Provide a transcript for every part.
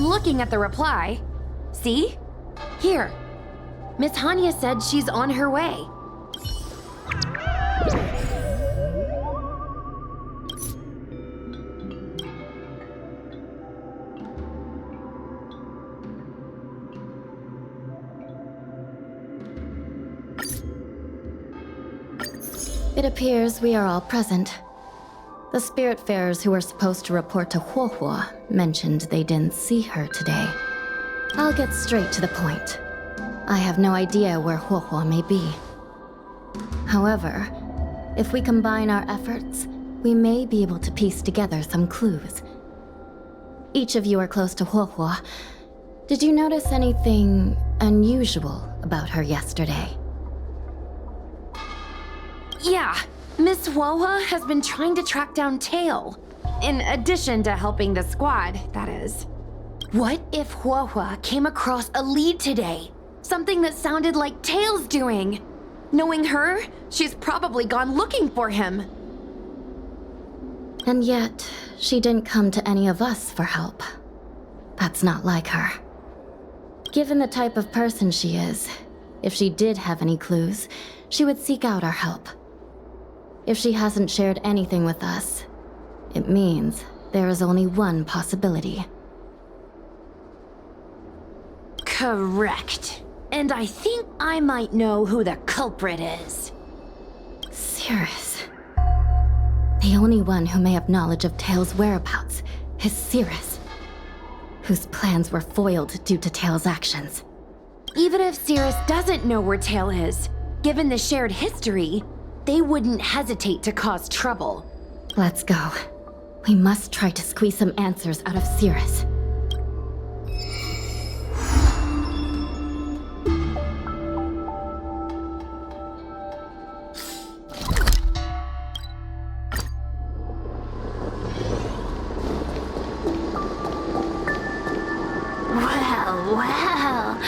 I'm looking at the reply. See? Here. Miss Hanya said she's on her way. It appears we are all present. The Spiritfarers who were supposed to report to Huohuo mentioned they didn't see her today. I'll get straight to the point. I have no idea where Huohuo may be. However, if we combine our efforts, we may be able to piece together some clues. Each of you are close to Huohuo. Did you notice anything unusual about her yesterday? Yeah, Miss Huohua has been trying to track down Tail. In addition to helping the squad, that is. What if Huohua came across a lead today? Something that sounded like Tail's doing. Knowing her, she's probably gone looking for him. And yet, she didn't come to any of us for help. That's not like her. Given the type of person she is, if she did have any clues, she would seek out our help. If she hasn't shared anything with us, it means there is only one possibility. Correct. And I think I might know who the culprit is. Cirrus. The only one who may have knowledge of Tail's whereabouts is Cirrus, whose plans were foiled due to Tail's actions. Even if Cirrus doesn't know where Tail is, given the shared history, they wouldn't hesitate to cause trouble. Let's go. We must try to squeeze some answers out of Cirrus. Well.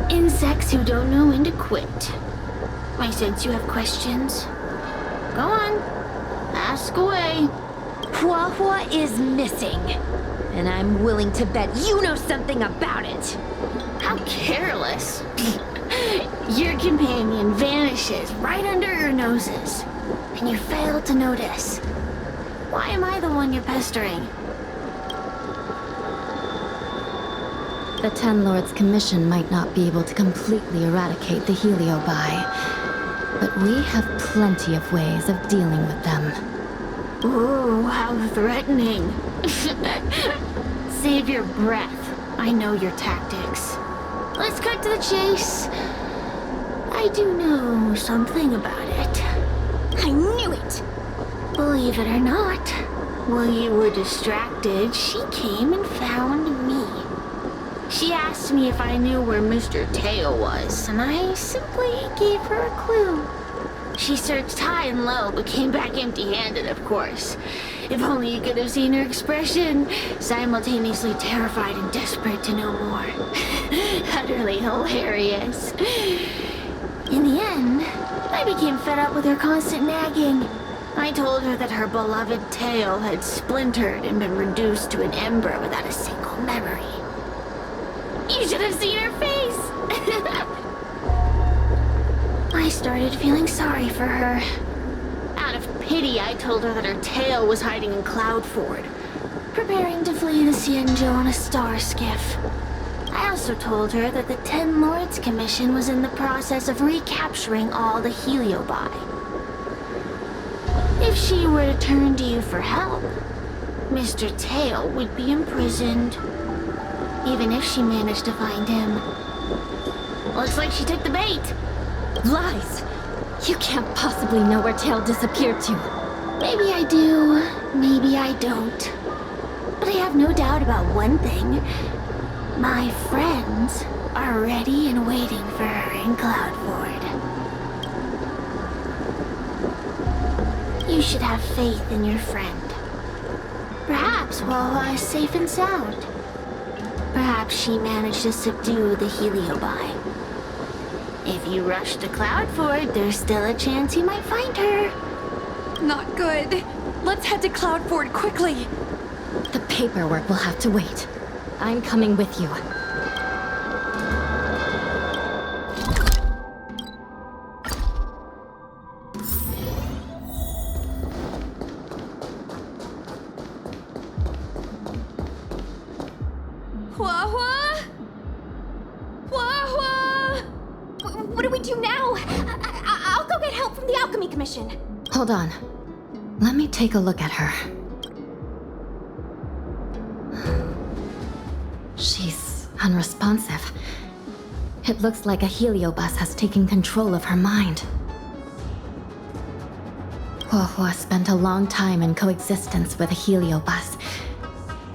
Insects who don't know when to quit. I sense you have questions. Go on. Ask away. Huohuo is missing. And I'm willing to bet you know something about it. How careless. Your companion vanishes right under your noses. And you fail to notice. Why am I the one you're pestering? The Ten Lords' Commission might not be able to completely eradicate the Heliobi, but we have plenty of ways of dealing with them. Ooh, how threatening. Save your breath. I know your tactics. Let's cut to the chase. I do know something about it. I knew it! Believe it or not, while you were distracted, she came and found me. She asked me if I knew where Mr. Tail was, and I simply gave her a clue. She searched high and low, but came back empty-handed, of course. If only you could have seen her expression, simultaneously terrified and desperate to know more. Utterly hilarious. In the end, I became fed up with her constant nagging. I told her that her beloved Tail had splintered and been reduced to an ember without a single memory. You should have seen her face! I started feeling sorry for her. Out of pity, I told her that her tail was hiding in Cloudford, preparing to flee the Xianzhou on a star skiff. I also told her that the Ten Lords Commission was in the process of recapturing all the Heliobi. If she were to turn to you for help, Mr. Tail would be imprisoned. Even if she managed to find him. Looks like she took the bait. Lies! You can't possibly know where Tail disappeared to. Maybe I do, maybe I don't. But I have no doubt about one thing. My friends are ready and waiting for her in Cloudford. You should have faith in your friend. Perhaps Huohua is safe and sound. Perhaps she managed to subdue the Heliobi. If you rush to Cloudford, there's still a chance you might find her. Not good. Let's head to Cloudford quickly. The paperwork will have to wait. I'm coming with you. Hua-hua? Hua-hua? What do we do now? I'll go get help from the Alchemy Commission. Hold on. Let me take a look at her. She's unresponsive. It looks like a heliobus has taken control of her mind. Huahua spent a long time in coexistence with a heliobus.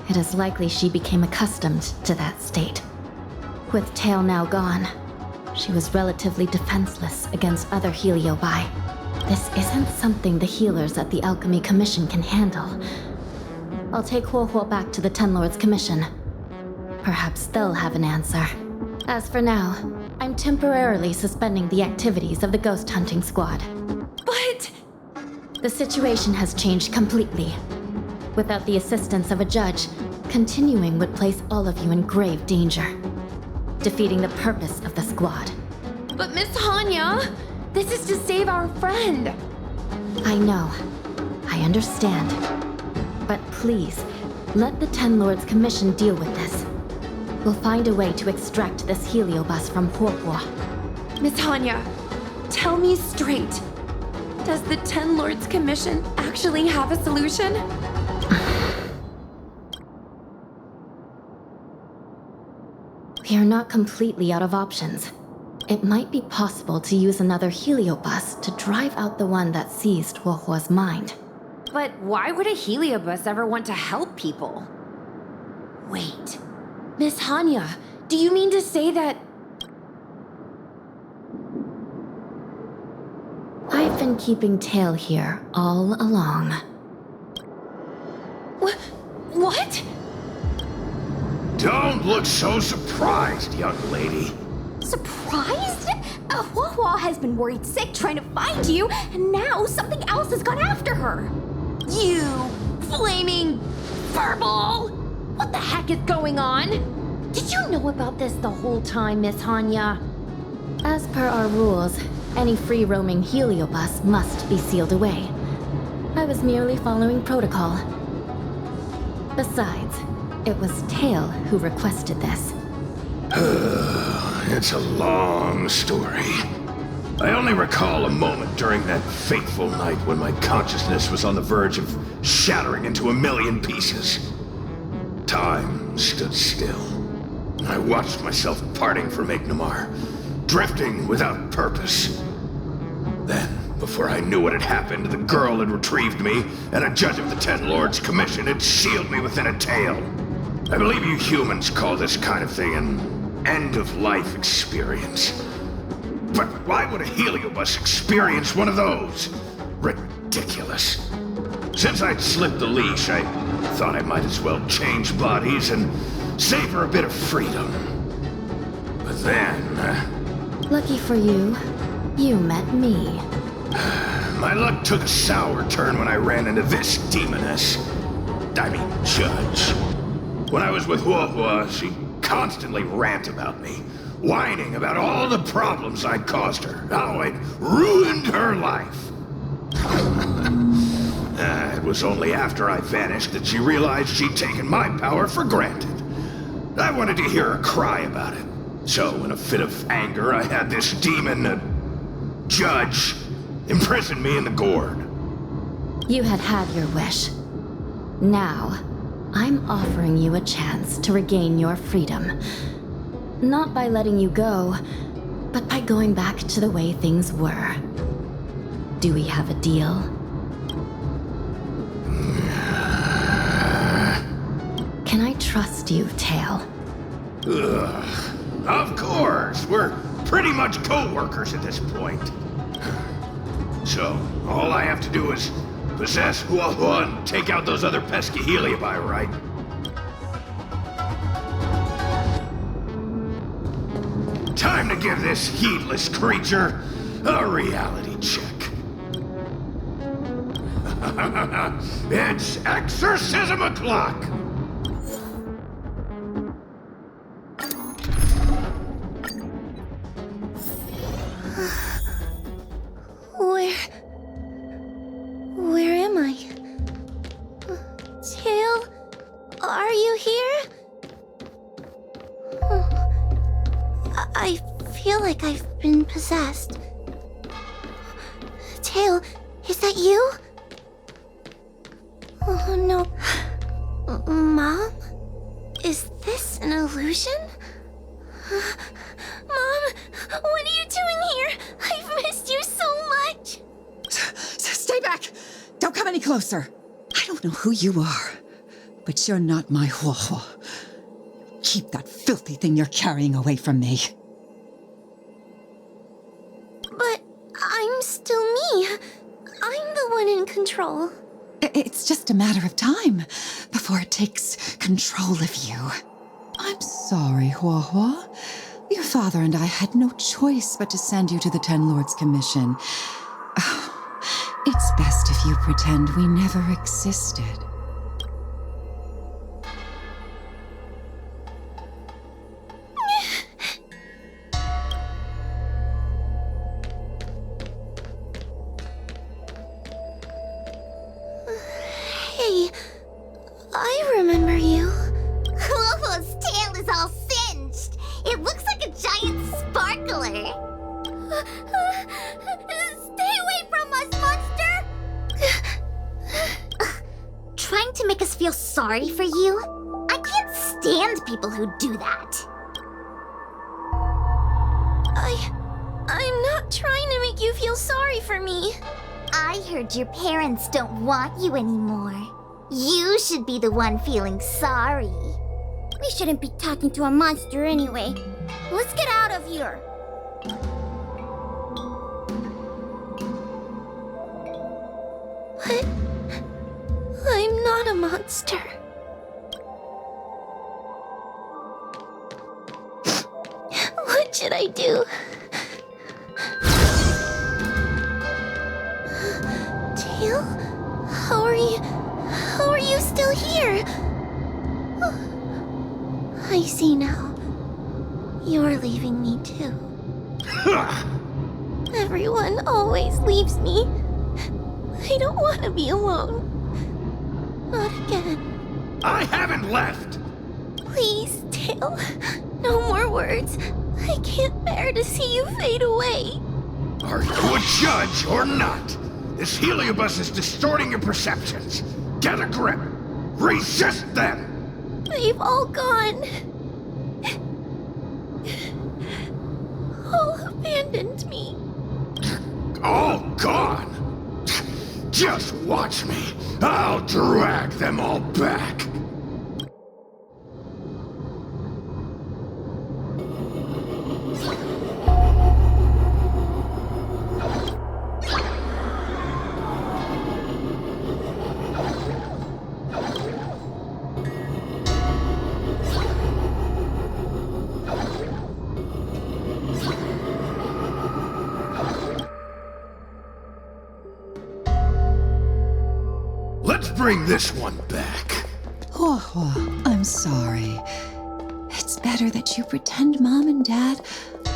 It is likely she became accustomed to that state. With Tail now gone, she was relatively defenseless against other heliobi. This isn't something the healers at the Alchemy Commission can handle. I'll take Huahua back to the Ten Lords Commission. Perhaps they'll have an answer. As for now, I'm temporarily suspending the activities of the ghost hunting squad. But... The situation has changed completely. Without the assistance of a judge, continuing would place all of you in grave danger, defeating the purpose of the squad. But Miss Hanya, this is to save our friend. I know. I understand. But please, let the Ten Lords Commission deal with this. We'll find a way to extract this heliobus from Huahua. Miss Hanya, tell me straight. Does the Ten Lords Commission actually have a solution? We are not completely out of options. It might be possible to use another heliobus to drive out the one that seized Huahua's mind. But why would a heliobus ever want to help people? Wait, Miss Hanya, do you mean to say that... I've been keeping Tail here all along. What? Don't look so surprised, young lady. Surprised? Huahua has been worried sick trying to find you, and now something else has gone after her. You flaming furball! What the heck is going on? Did you know about this the whole time, Miss Hanya? As per our rules, any free-roaming heliobus must be sealed away. I was merely following protocol. Besides, it was Tail who requested this. It's a long story. I only recall a moment during that fateful night when my consciousness was on the verge of shattering into a million pieces. Time stood still. I watched myself parting from Ignomar, drifting without purpose. Then, before I knew what had happened, the girl had retrieved me, and a judge of the Ten Lords Commission had sealed me within a tail. I believe you humans call this kind of thing an end-of-life experience. But why would a heliobus experience one of those? Ridiculous. Since I'd slipped the leash, I thought I might as well change bodies and savor a bit of freedom. But then... Lucky for you, you met me. my luck took a sour turn when I ran into this demoness. I mean, judge. When I was with Huahua, she constantly rant about me, whining about all the problems I'd caused her, how I'd ruined her life. It was only after I vanished that she realized she'd taken my power for granted. I wanted to hear her cry about it. So, in a fit of anger, I had this demon, judge, imprison me in the gourd. You had your wish. Now, I'm offering you a chance to regain your freedom. Not by letting you go, but by going back to the way things were. Do we have a deal? Can I trust you, Tail? Ugh. Of course! We're pretty much co-workers at this point. So, all I have to do is possess Huahua and take out those other pesky heliobi, right? Time to give this heedless creature a reality check. It's exorcism o'clock! Are you here? I feel like I've been possessed. Tail, is that you? Oh no. Mom? Is this an illusion? Mom, what are you doing here? I've missed you so much. Stay back! Don't come any closer. I don't know who you are, but you're not my Huohuo. Keep that filthy thing you're carrying away from me. But I'm still me. I'm the one in control. It's just a matter of time before it takes control of you. I'm sorry, Huohuo. Your father and I had no choice but to send you to the Ten Lords Commission. It's best if you pretend we never existed. Hey, I remember you. Huohuo's tail is all singed. It looks like a giant sparkler. Stay away from us, monster! Trying to make us feel sorry for you? I can't stand people who do that. I'm not trying to make you feel sorry for me. I heard your parents don't want you anymore. You should be the one feeling sorry. We shouldn't be talking to a monster anyway. Let's get out of here. But I'm not a monster. What should I do? Tail? How are you still here? I see now. You're leaving me too. Everyone always leaves me. I don't want to be alone. Not again. I haven't left! Please, Tail. No more words. I can't bear to see you fade away. Are you a judge or not? This heliobus is distorting your perceptions. Get a grip. Resist them! They've all gone. All abandoned me. All gone? Just watch me. I'll drag them all back. Let's bring this one back. Huohuo, I'm sorry. It's better that you pretend Mom and Dad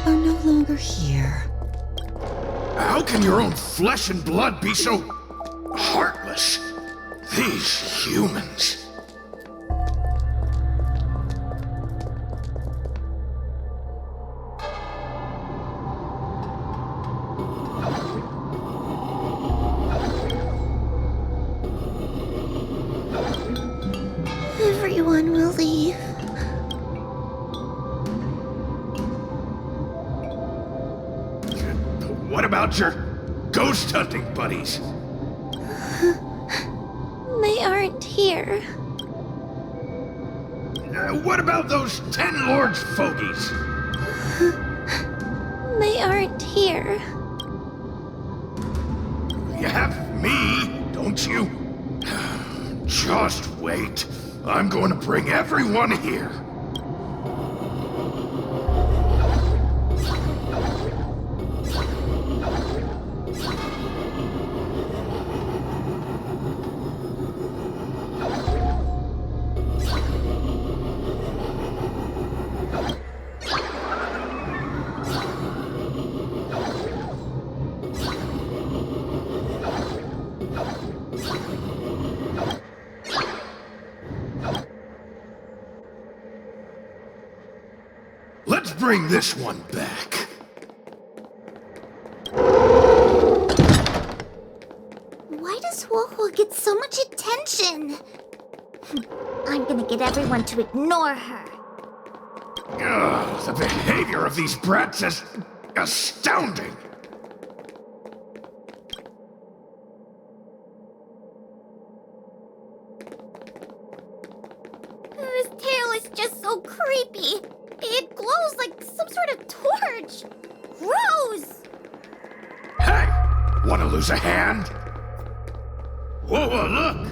are no longer here. How can your own flesh and blood be so heartless? These humans. Everyone will leave. What about your ghost hunting buddies? They aren't here. What about those 10 Lords fogies? They aren't here. You have me, don't you? Just wait. I'm going to bring everyone here. bring this one back. Why does Wohua get so much attention? I'm gonna get everyone to ignore her. Ugh, the behavior of these brats is astounding. This tail is just so creepy. It glows like some sort of torch. Gross! Hey, wanna lose a hand? Whoa, look!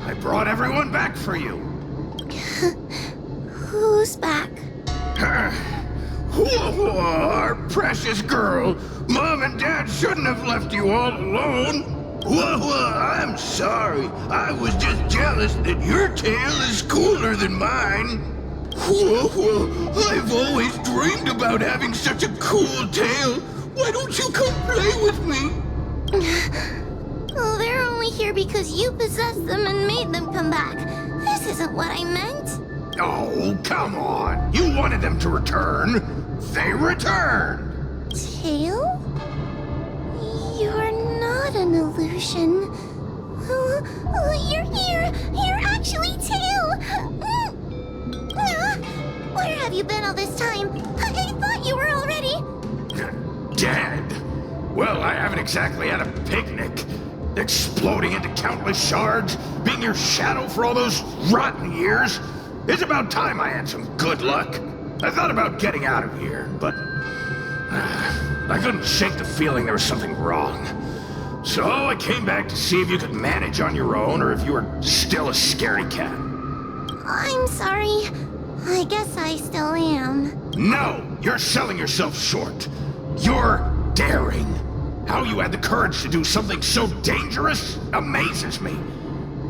I brought everyone back for you. Who's back? Whoa, our precious girl. Mom and Dad shouldn't have left you all alone. Whoa, I'm sorry. I was just jealous that your tail is cooler than mine. Whoa, I've always dreamed about having such a cool tail. Why don't you come play with me? Oh, they're only here because you possessed them and made them come back. This isn't what I meant. Oh, come on. You wanted them to return. They returned. Tail? You're not an illusion. You're here. You're actually Tail. Where have you been all this time? I thought you were already... Dead. Well, I haven't exactly had a picnic. Exploding into countless shards, being your shadow for all those rotten years. It's about time I had some good luck. I thought about getting out of here, but I couldn't shake the feeling there was something wrong. So I came back to see if you could manage on your own or if you were still a scaredy cat. I'm sorry. I guess I still am. No, you're selling yourself short. You're daring. How you had the courage to do something so dangerous amazes me.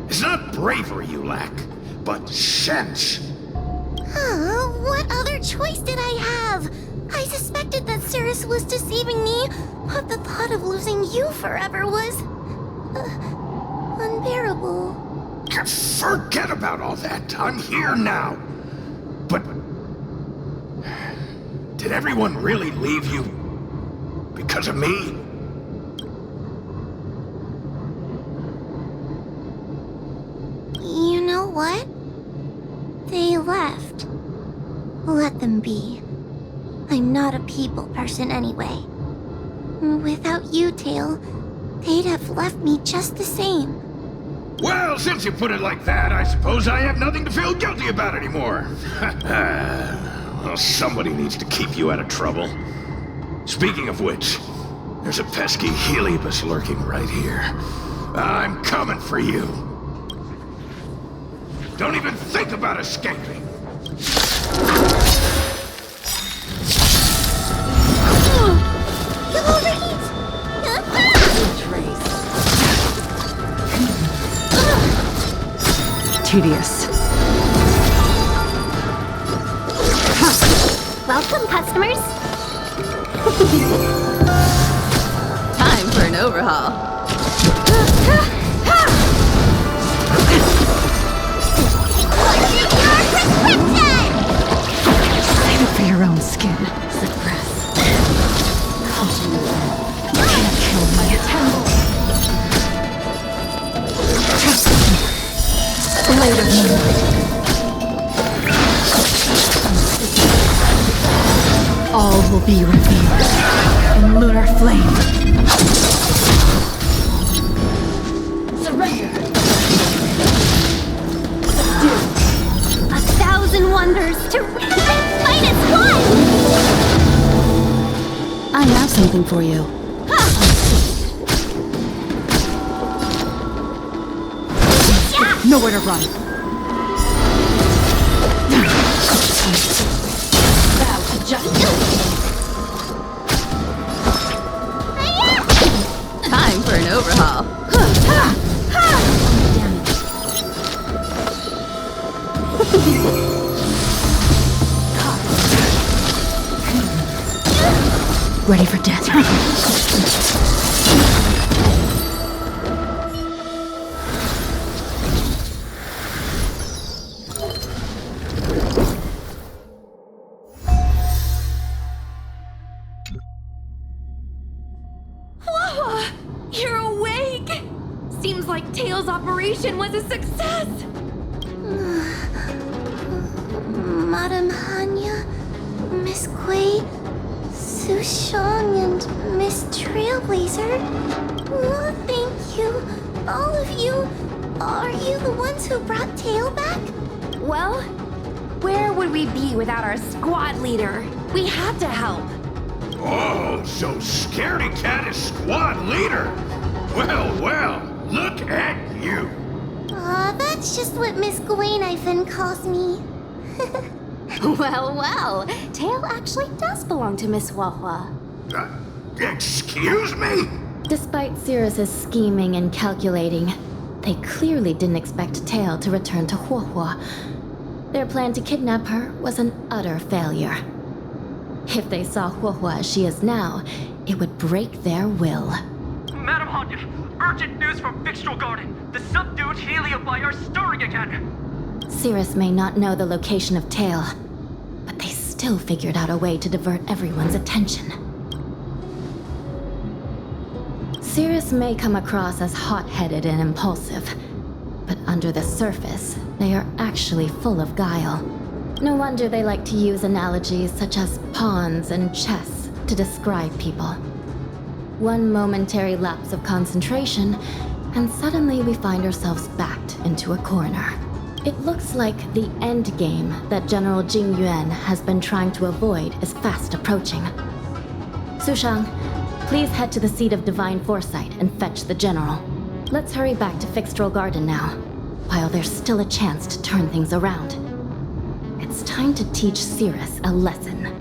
It's not bravery you lack, but sense. What other choice did I have? I suspected that Cirrus was deceiving me, but the thought of losing you forever was... unbearable. Forget about all that. I'm here now. But... did everyone really leave you? Because of me? You know what? They left. Let them be. I'm not a people person anyway. Without you, Tail, they'd have left me just the same. Well, since you put it like that, I suppose I have nothing to feel guilty about anymore. Well, somebody needs to keep you out of trouble. Speaking of which, there's a pesky Heliobus lurking right here. I'm coming for you. Don't even think about escaping. Tedious. Welcome, customers. Time for an overhaul. Save it for your own skin. Suppress. Can't kill my temple. Blade of moonlight. All will be revealed in lunar flame. Surrender. Subdue. 1,000 wonders to Minus one! I have something for you. Nowhere to run. bow to justice. Time for an overhaul. Ready for death. operation was a success! Madame Hanya, Miss Quay, Sushong, and Miss Trailblazer. Oh, thank you, all of you. Are you the ones who brought Tail back? Well, where would we be without our squad leader? We had to help. Oh, so Scaredy Cat is squad leader. Well, look at you. That's just what Miss Gwaynifin calls me. Well, Tail actually does belong to Miss Huahua. Excuse me? Despite Cirrus's scheming and calculating, they clearly didn't expect Tail to return to Huahua. Their plan to kidnap her was an utter failure. If they saw Huahua as she is now, it would break their will. Madam Hanya, urgent news from Fyxestroll Garden. The subdued Heliobi are stirring again. Cirrus may not know the location of Tail, but they still figured out a way to divert everyone's attention. Cirrus may come across as hot-headed and impulsive, but under the surface, they are actually full of guile. No wonder they like to use analogies such as pawns and chess to describe people. One momentary lapse of concentration, and suddenly we find ourselves backed into a corner. It looks like the end game that General Jing Yuan has been trying to avoid is fast approaching. Sushang, please head to the seat of Divine Foresight and fetch the General. Let's hurry back to Fyxestroll Garden now, while there's still a chance to turn things around. It's time to teach Cirrus a lesson.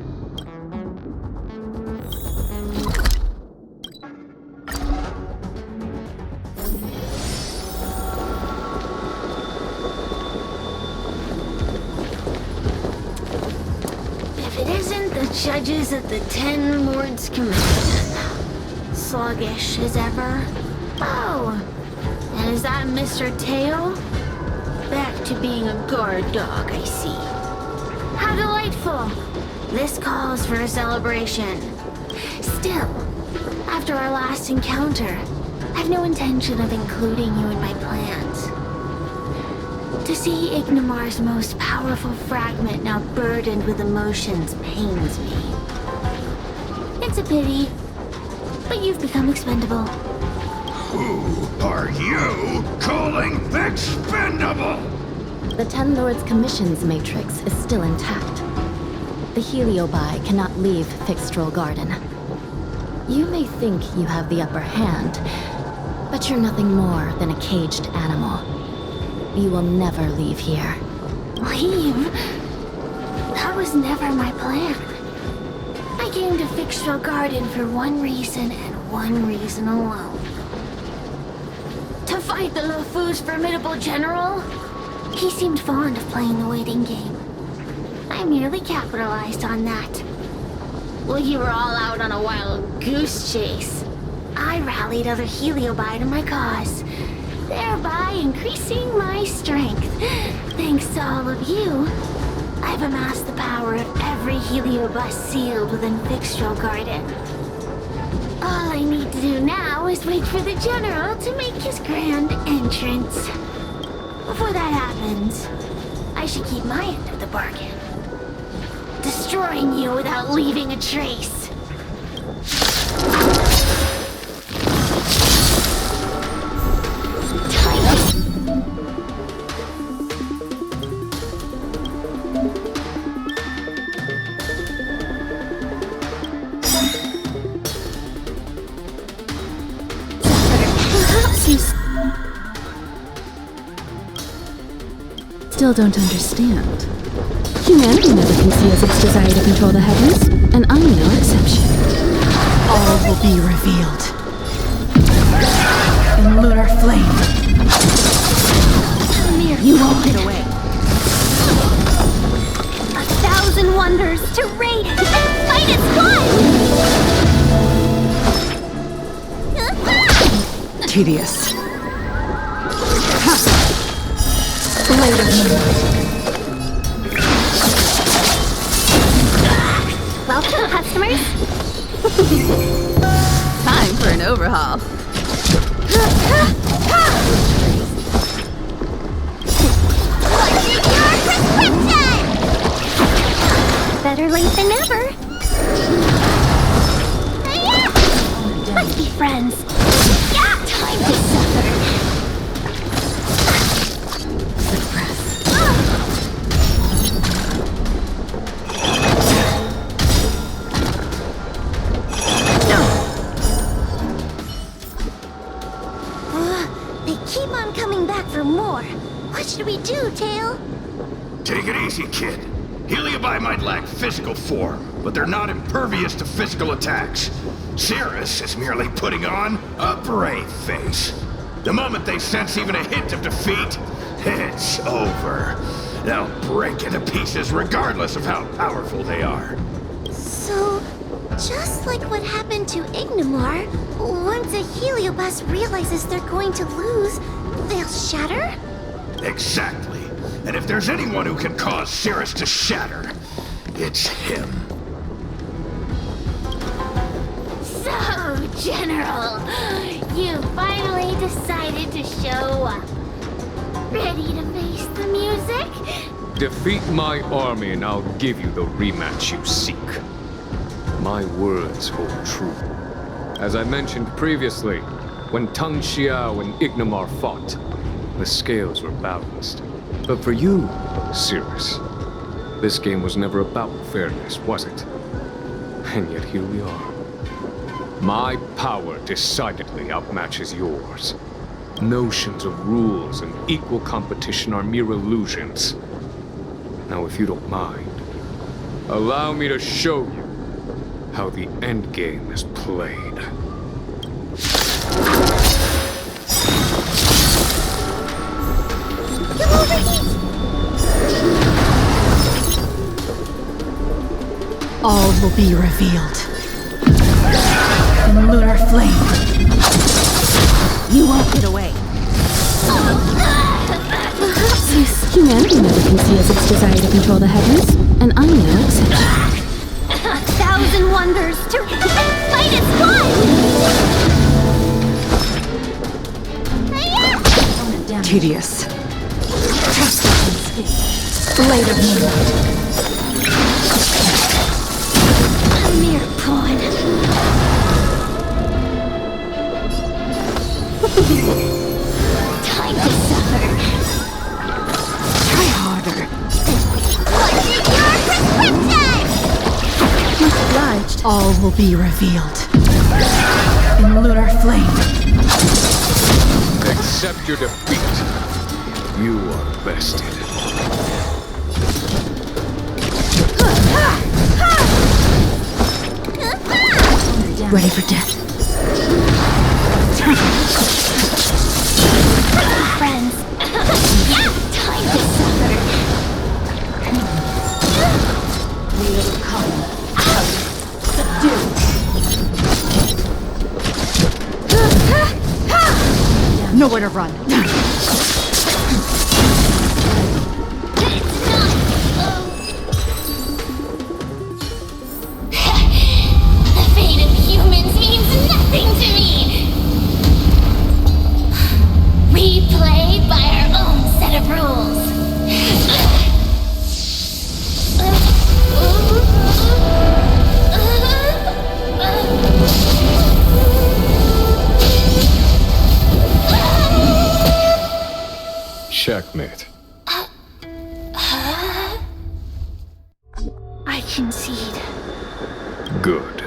If it isn't the judges at the Ten Lords Commission, sluggish as ever. Oh, and is that Mr. Tail? Back to being a guard dog, I see. How delightful! This calls for a celebration. Still, after our last encounter, I've no intention of including you in my plans. To see Ignimar's most powerful fragment now burdened with emotions pains me. It's a pity, but you've become expendable. Who are you calling expendable? The Ten Lords Commission's matrix is still intact. The Heliobi cannot leave Fyxestroll Garden. You may think you have the upper hand, but you're nothing more than a caged animal. You will never leave here. Leave? That was never my plan. I came to Fyxestroll Garden for one reason and one reason alone. To fight the Luofu's formidable general? He seemed fond of playing the waiting game. I merely capitalized on that. While you were all out on a wild goose chase, I rallied other Heliobi to my cause, thereby increasing my strength. Thanks to all of you, I've amassed the power of every Heliobus sealed within Fyxestroll Garden. All I need to do now is wait for the General to make his grand entrance. Before that happens, I should keep my end of the bargain. Destroying you without leaving a trace. Still don't understand. Humanity never conceals its desire to control the heavens, and I'm no exception. All will be revealed in lunar flame. You won't get away. 1,000 wonders to raid and fight its blood! Tedious. Welcome, customers. Time for an overhaul. Take it easy, kid. Heliobi might lack physical form, but they're not impervious to physical attacks. Cirrus is merely putting on a brave face. The moment they sense even a hint of defeat, it's over. They'll break into pieces regardless of how powerful they are. So, just like what happened to Ignimar, once a Heliobus realizes they're going to lose, they'll shatter? Exactly. And if there's anyone who can cause Cirrus to shatter, it's him. So, General, you finally decided to show up. Ready to face the music? Defeat my army and I'll give you the rematch you seek. My words hold true. As I mentioned previously, when Tang Xiao and Ignimar fought, the scales were balanced. But for you, Cirrus, this game was never about fairness, was it? And yet here we are. My power decidedly outmatches yours. Notions of rules and equal competition are mere illusions. Now, if you don't mind, allow me to show you how the endgame is played. All will be revealed. In lunar flame. You won't get away. Perhaps humanity never conceals its desire to control the heavens, and I'm no exception. 1,000 wonders to fight as one! Tedious. Blade of moonlight. A mere pawn. Time to suffer. Try harder. What's in your prescription? Much obliged. All will be revealed. In lunar flame. Accept your defeat. You are bested. Ready for death. Friends. Time to suffer. We'll come. Subdue. Nowhere to run. The fate of humans means nothing to me. We play by our own set of rules. Checkmate. I concede. Good.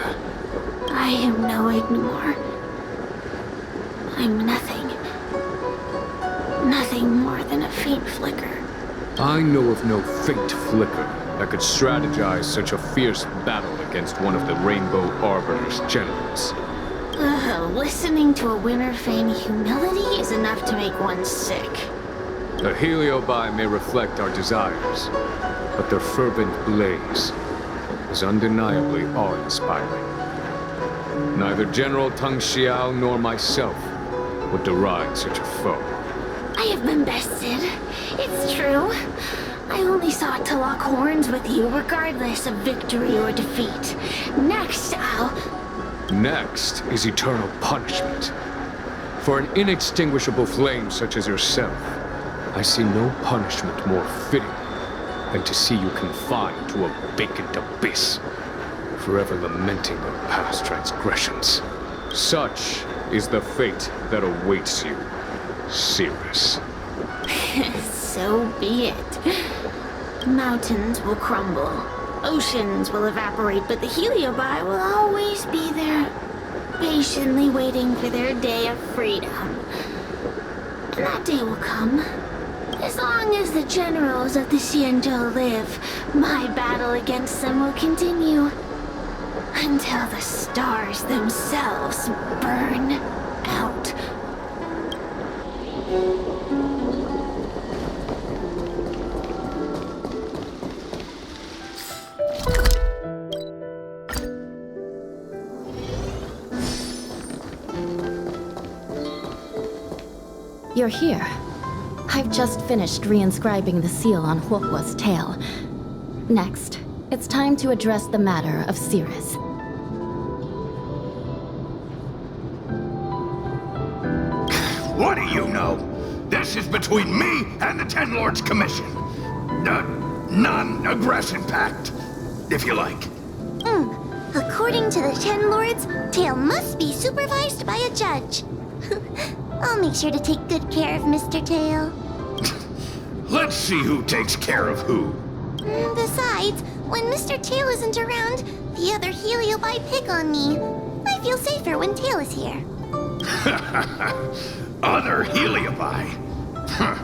I am no Ignimar. I'm nothing. Nothing more than a faint flicker. I know of no faint flicker that could strategize such a fierce battle against one of the Rainbow Arbiter's generals. Listening to a winner feign humility is enough to make one sick. The Heliobi may reflect our desires, but their fervent blaze is undeniably awe-inspiring. Neither General Tang Xiao nor myself would deride such a foe. I have been bested. It's true. I only sought to lock horns with you regardless of victory or defeat. Next, Next is eternal punishment. For an inextinguishable flame such as yourself, I see no punishment more fitting than to see you confined to a vacant abyss, forever lamenting your past transgressions. Such is the fate that awaits you, Cirrus. So be it. Mountains will crumble. Oceans will evaporate, but the Heliobi will always be there, patiently waiting for their day of freedom. And that day will come. As long as the generals of the Xianzhou live, my battle against them will continue. Until the stars themselves burn out. You're here. I've just finished reinscribing the seal on Huohuo's tail. Next, it's time to address the matter of Cirrus. What do you know? This is between me and the Ten Lords Commission. Non-aggression pact, if you like. According to the Ten Lords, Tail must be supervised by a judge. I'll make sure to take good care of Mr. Tail. Let's see who takes care of who. Besides, when Mr. Tail isn't around, the other Heliobi pick on me. I feel safer when Tail is here. Other Heliobi? Huh.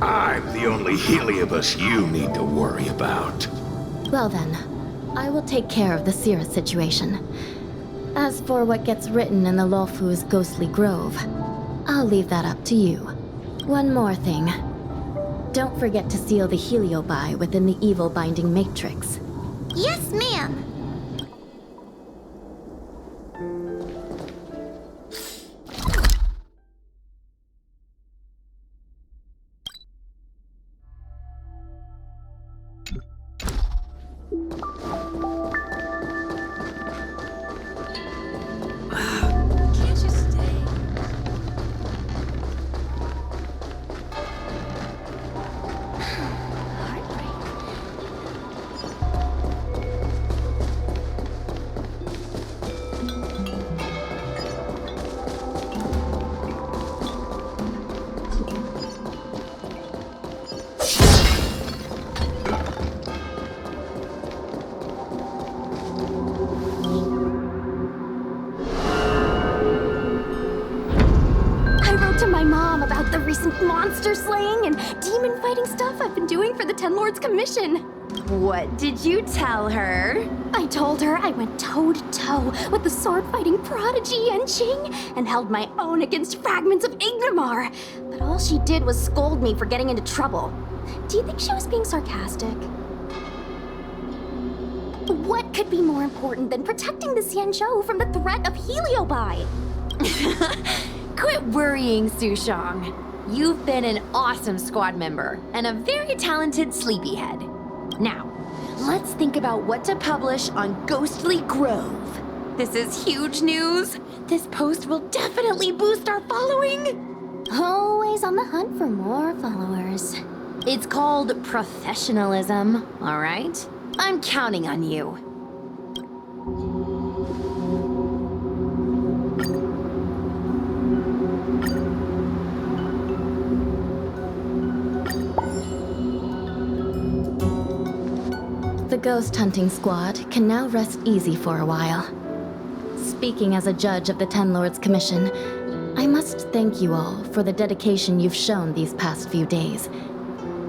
I'm the only Heliobus you need to worry about. Well then, I will take care of the Cirrus situation. As for what gets written in the Luofu's ghostly grove, I'll leave that up to you. One more thing. Don't forget to seal the Heliobi within the evil binding matrix. Yes, ma'am. The recent monster slaying and demon fighting stuff I've been doing for the Ten Lords Commission. What did you tell her? I told her I went toe-to-toe with the sword-fighting prodigy Yanqing and held my own against fragments of Ignamar. But all she did was scold me for getting into trouble. Do you think she was being sarcastic? What could be more important than protecting the Xianzhou from the threat of Heliobi? Quit worrying, Sushong. You've been an awesome squad member and a very talented sleepyhead. Now, let's think about what to publish on Ghostly Grove. This is huge news. This post will definitely boost our following. Always on the hunt for more followers. It's called professionalism, all right? I'm counting on you. The ghost hunting squad can now rest easy for a while. Speaking as a judge of the Ten Lords Commission, I must thank you all for the dedication you've shown these past few days.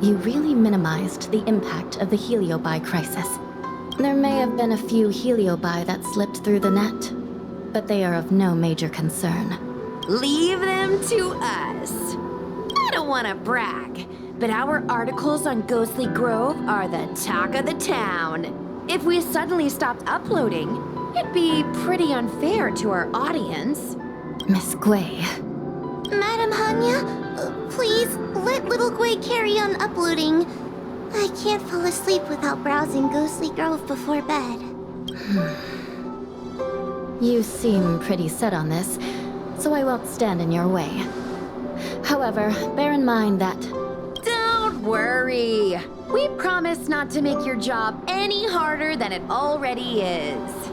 You really minimized the impact of the Heliobi crisis. There may have been a few Heliobi that slipped through the net, but they are of no major concern. Leave them to us. I don't want to brag, but our articles on Ghostly Grove are the talk of the town. If we suddenly stopped uploading, it'd be pretty unfair to our audience. Miss Gui. Madam Hanya, please let little Gui carry on uploading. I can't fall asleep without browsing Ghostly Grove before bed. You seem pretty set on this, so I won't stand in your way. However, bear in mind that... Don't worry. We promise not to make your job any harder than it already is.